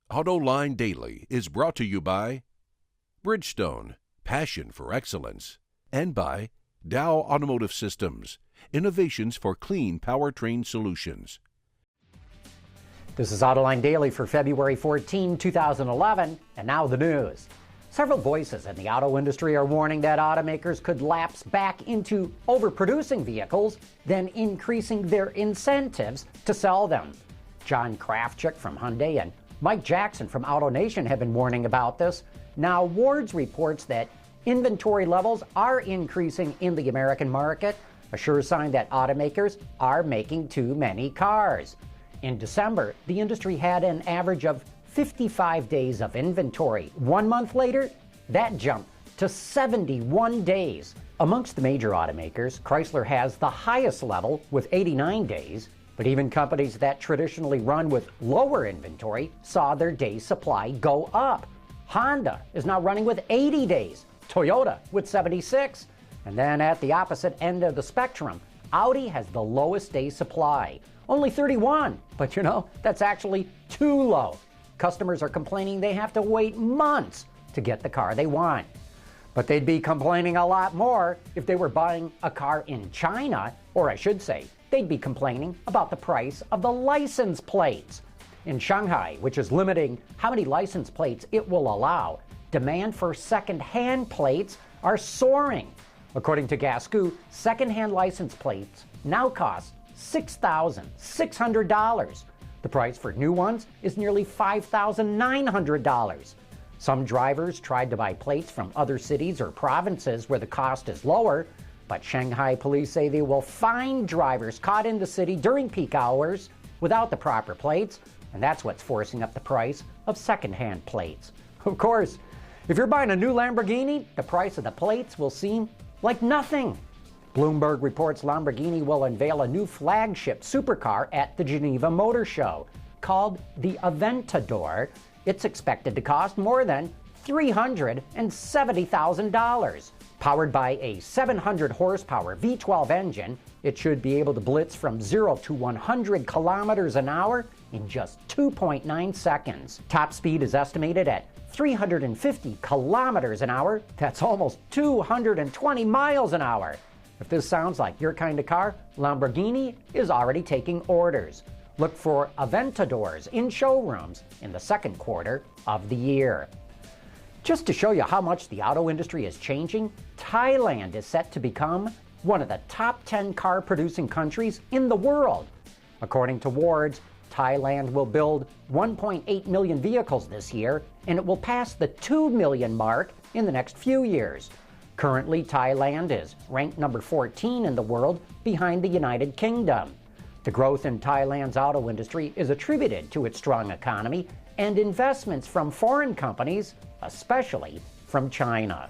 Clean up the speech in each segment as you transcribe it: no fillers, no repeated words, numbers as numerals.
Autoline Daily is brought to you by Bridgestone, passion for excellence, and by Dow Automotive Systems, innovations for clean powertrain solutions. This is Autoline Daily for February 14, 2011, and now the news. Several voices in the auto industry are warning that automakers could lapse back into overproducing vehicles, then increasing their incentives to sell them. John Krafchick from Hyundai and Mike Jackson from AutoNation have been warning about this. Now, Wards reports that inventory levels are increasing in the American market, a sure sign that automakers are making too many cars. In December, the industry had an average of 55 days of inventory. 1 month later, that jumped to 71 days. Amongst the major automakers, Chrysler has the highest level with 89 days, but even companies that traditionally run with lower inventory saw their day supply go up. Honda is now running with 80 days, Toyota with 76, and then at the opposite end of the spectrum, Audi has the lowest day supply, only 31, but that's actually too low. Customers are complaining they have to wait months to get the car they want. But they'd be complaining a lot more if they were buying a car in China, or I should say, they'd be complaining about the price of the license plates. In Shanghai, which is limiting how many license plates it will allow, demand for second-hand plates are soaring. According to Gasco, second-hand license plates now cost $6,600. The price for new ones is nearly $5,900. Some drivers tried to buy plates from other cities or provinces where the cost is lower, but Shanghai police say they will fine drivers caught in the city during peak hours without the proper plates, and that's what's forcing up the price of second-hand plates. Of course, if you're buying a new Lamborghini, the price of the plates will seem like nothing. Bloomberg reports Lamborghini will unveil a new flagship supercar at the Geneva Motor Show. Called the Aventador, it's expected to cost more than $370,000. Powered by a 700 horsepower V12 engine, it should be able to blitz from 0 to 100 kilometers an hour in just 2.9 seconds. Top speed is estimated at 350 kilometers an hour. That's almost 220 miles an hour. If this sounds like your kind of car, Lamborghini is already taking orders. Look for Aventadors in showrooms in the second quarter of the year. Just to show you how much the auto industry is changing, Thailand is set to become one of the top 10 car-producing countries in the world. According to Wards, Thailand will build 1.8 million vehicles this year, and it will pass the 2 million mark in the next few years. Currently, Thailand is ranked number 14 in the world behind the United Kingdom. The growth in Thailand's auto industry is attributed to its strong economy and investments from foreign companies, especially from China.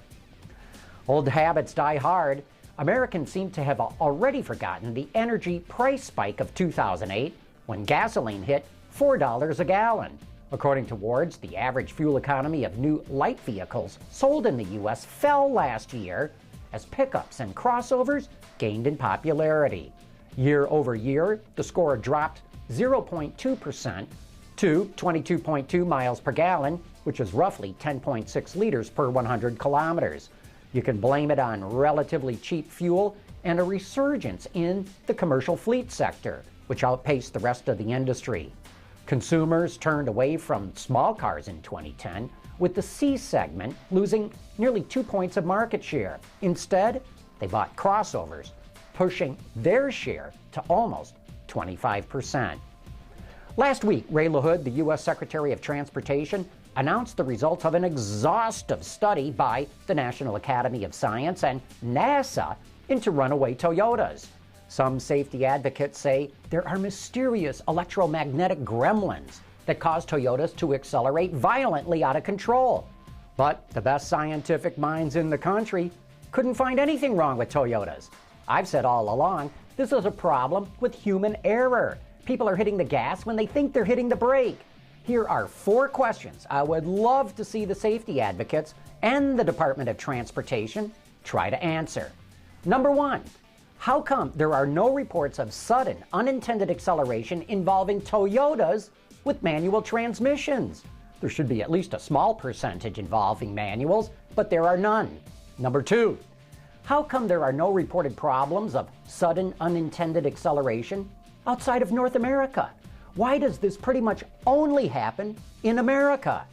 Old habits die hard. Americans seem to have already forgotten the energy price spike of 2008 when gasoline hit $4 a gallon. According to Wards, the average fuel economy of new light vehicles sold in the U.S. fell last year as pickups and crossovers gained in popularity. Year over year, the score dropped 0.2% to 22.2 miles per gallon, which is roughly 10.6 liters per 100 kilometers. You can blame it on relatively cheap fuel and a resurgence in the commercial fleet sector, which outpaced the rest of the industry. Consumers turned away from small cars in 2010, with the C segment losing nearly 2 points of market share. Instead, they bought crossovers, pushing their share to almost 25%. Last week, Ray LaHood, the U.S. Secretary of Transportation, announced the results of an exhaustive study by the National Academy of Science and NASA into runaway Toyotas. Some safety advocates say there are mysterious electromagnetic gremlins that cause Toyotas to accelerate violently out of control. But the best scientific minds in the country couldn't find anything wrong with Toyotas. I've said all along, this is a problem with human error. People are hitting the gas when they think they're hitting the brake. Here are 4 questions I would love to see the safety advocates and the Department of Transportation try to answer. Number 1, how come there are no reports of sudden, unintended acceleration involving Toyotas with manual transmissions? There should be at least a small percentage involving manuals, but there are none. Number 2, how come there are no reported problems of sudden unintended acceleration outside of North America? Why does this pretty much only happen in America?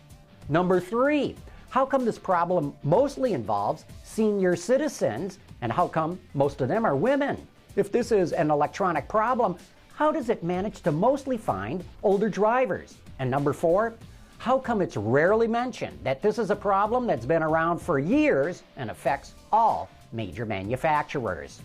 Number 3, how come this problem mostly involves senior citizens, and how come most of them are women? If this is an electronic problem, how does it manage to mostly find older drivers? And number 4, how come it's rarely mentioned that this is a problem that's been around for years and affects all major manufacturers?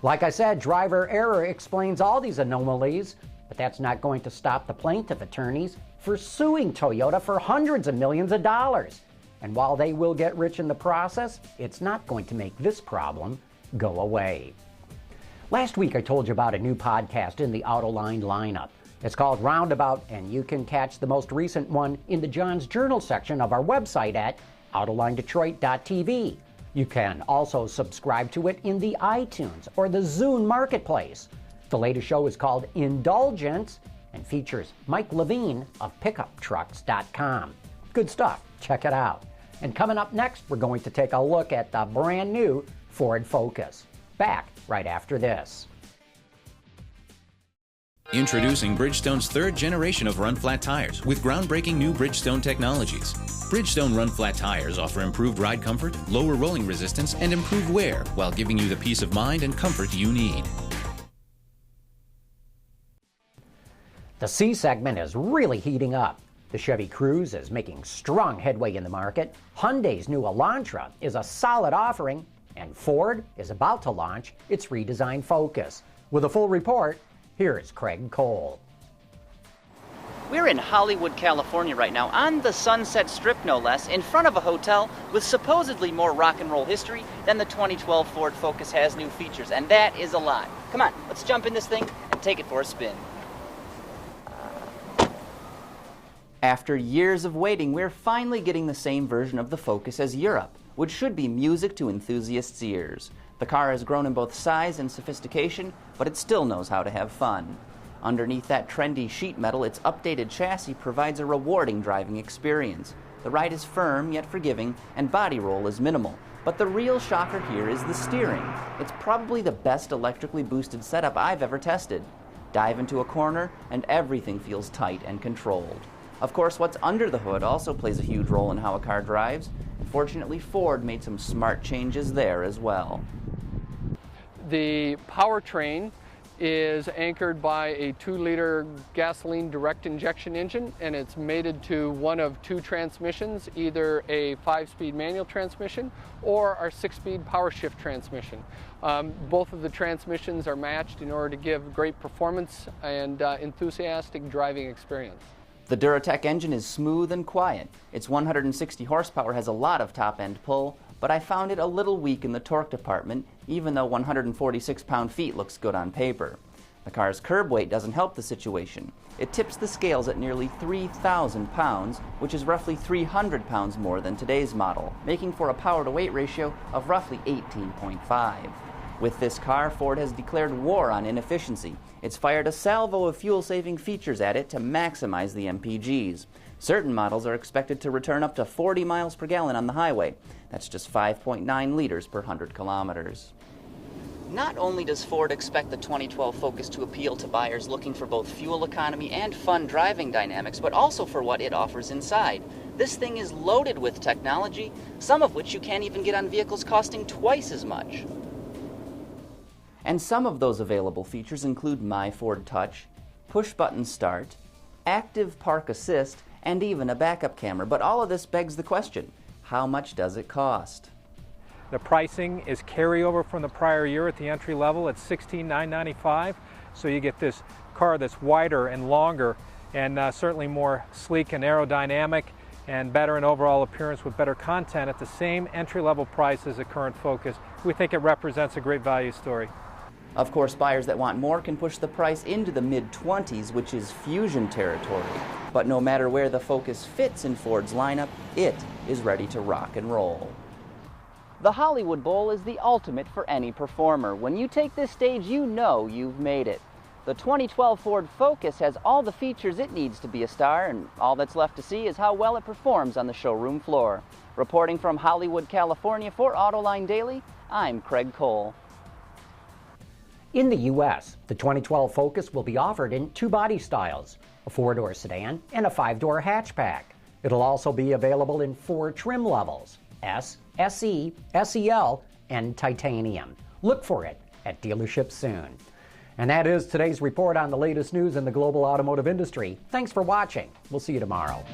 Like I said, driver error explains all these anomalies, but that's not going to stop the plaintiff attorneys for suing Toyota for hundreds of millions of dollars. And while they will get rich in the process, it's not going to make this problem go away. Last week I told you about a new podcast in the Autoline lineup. It's called Roundabout, and you can catch the most recent one in the John's Journal section of our website at AutolineDetroit.tv. You can also subscribe to it in the iTunes or the Zune Marketplace. The latest show is called Indulgence and features Mike Levine of PickupTrucks.com. Good stuff. Check it out. And coming up next, we're going to take a look at the brand new Ford Focus. Back right after this. Introducing Bridgestone's third generation of run-flat tires with groundbreaking new Bridgestone technologies. Bridgestone run-flat tires offer improved ride comfort, lower rolling resistance, and improved wear while giving you the peace of mind and comfort you need. The C segment is really heating up. The Chevy Cruze is making strong headway in the market. Hyundai's new Elantra is a solid offering, and Ford is about to launch its redesigned Focus. With a full report, here's Craig Cole. We're in Hollywood, California right now, on the Sunset Strip no less, in front of a hotel with supposedly more rock and roll history than the 2012 Ford Focus has new features, and that is a lot. Come on, let's jump in this thing and take it for a spin. After years of waiting, we're finally getting the same version of the Focus as Europe, which should be music to enthusiasts' ears. The car has grown in both size and sophistication, but it still knows how to have fun. Underneath that trendy sheet metal, its updated chassis provides a rewarding driving experience. The ride is firm yet forgiving, and body roll is minimal. But the real shocker here is the steering. It's probably the best electrically boosted setup I've ever tested. Dive into a corner, and everything feels tight and controlled. Of course, what's under the hood also plays a huge role in how a car drives. Fortunately, Ford made some smart changes there as well. The powertrain is anchored by a 2-liter gasoline direct injection engine, and it's mated to one of 2 transmissions, either a 5-speed manual transmission or our 6-speed power shift transmission. Both of the transmissions are matched in order to give great performance and enthusiastic driving experience. The Duratec engine is smooth and quiet. Its 160 horsepower has a lot of top-end pull, but I found it a little weak in the torque department, even though 146 pound-feet looks good on paper. The car's curb weight doesn't help the situation. It tips the scales at nearly 3,000 pounds, which is roughly 300 pounds more than today's model, making for a power-to-weight ratio of roughly 18.5. With this car, Ford has declared war on inefficiency. It's fired a salvo of fuel-saving features at it to maximize the MPGs. Certain models are expected to return up to 40 miles per gallon on the highway. That's just 5.9 liters per 100 kilometers. Not only does Ford expect the 2012 Focus to appeal to buyers looking for both fuel economy and fun driving dynamics, but also for what it offers inside. This thing is loaded with technology, some of which you can't even get on vehicles costing twice as much. And some of those available features include My Ford Touch, push-button start, active park assist, and even a backup camera. But all of this begs the question, how much does it cost? The pricing is carryover from the prior year at the entry level at $16,995. So you get this car that's wider and longer and certainly more sleek and aerodynamic and better in overall appearance with better content at the same entry-level price as the current Focus. We think it represents a great value story. Of course, buyers that want more can push the price into the mid-20s, which is Fusion territory. But no matter where the Focus fits in Ford's lineup, it is ready to rock and roll. The Hollywood Bowl is the ultimate for any performer. When you take this stage, you know you've made it. The 2012 Ford Focus has all the features it needs to be a star, and all that's left to see is how well it performs on the showroom floor. Reporting from Hollywood, California for Autoline Daily, I'm Craig Cole. In the U.S., the 2012 Focus will be offered in two body styles, a 4-door sedan and a 5-door hatchback. It'll also be available in 4 trim levels, S, SE, SEL, and Titanium. Look for it at dealerships soon. And that is today's report on the latest news in the global automotive industry. Thanks for watching. We'll see you tomorrow.